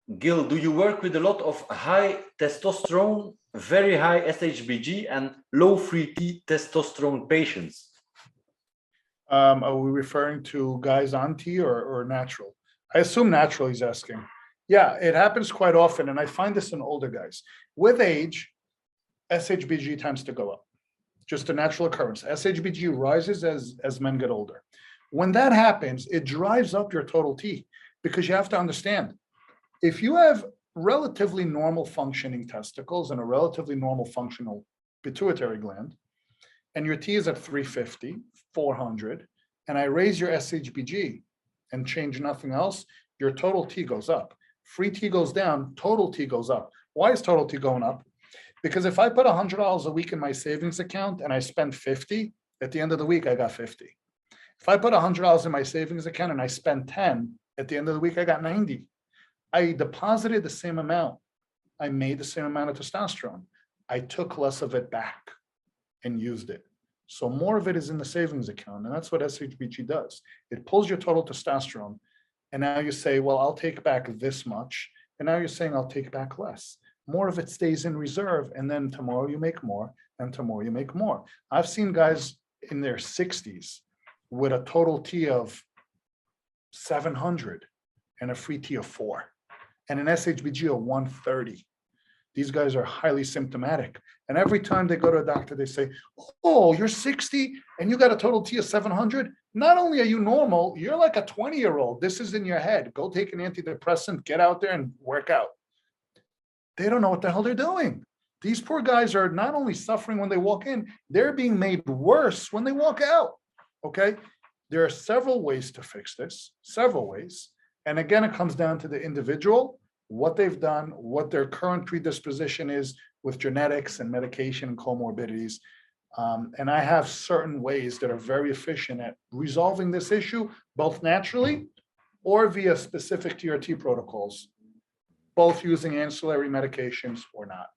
Gil, do you work with a lot of high testosterone, very high SHBG, and low free T testosterone patients? Are we referring to guys on T or natural? I assume natural he's asking. Yeah, it happens quite often, and I find this in older guys. With age, SHBG tends to go up. Just a natural occurrence. SHBG rises as men get older. When that happens, it drives up your total T, because you have to understand, if you have relatively normal functioning testicles and a relatively normal functional pituitary gland, and your T is at 350, 400, and I raise your SHBG and change nothing else, your total T goes up. Free T goes down, total T goes up. Why is total T going up? Because if I put $100 a week in my savings account and I spend 50, at the end of the week, I got 50. If I put $100 in my savings account and I spend 10, at the end of the week, I got 90. I deposited the same amount. I made the same amount of testosterone. I took less of it back and used it. So more of it is in the savings account. And that's what SHBG does. It pulls your total testosterone. And now you say, well, I'll take back this much. And now you're saying I'll take back less. More of it stays in reserve. And then tomorrow you make more, and tomorrow you make more. I've seen guys in their 60s with a total T of 700 and a free T of 4 and an SHBG of 130. These guys are highly symptomatic. And every time they go to a doctor, they say, oh, you're 60 and you got a total T of 700. Not only are you normal, you're like a 20-year-old. This is in your head. Go take an antidepressant, get out there and work out. They don't know what the hell they're doing. These poor guys are not only suffering when they walk in, they're being made worse when they walk out. Okay? There are several ways to fix this, several ways. And again, it comes down to the individual, what they've done, what their current predisposition is with genetics and medication and comorbidities. And I have certain ways that are very efficient at resolving this issue, both naturally or via specific TRT protocols, both using ancillary medications or not.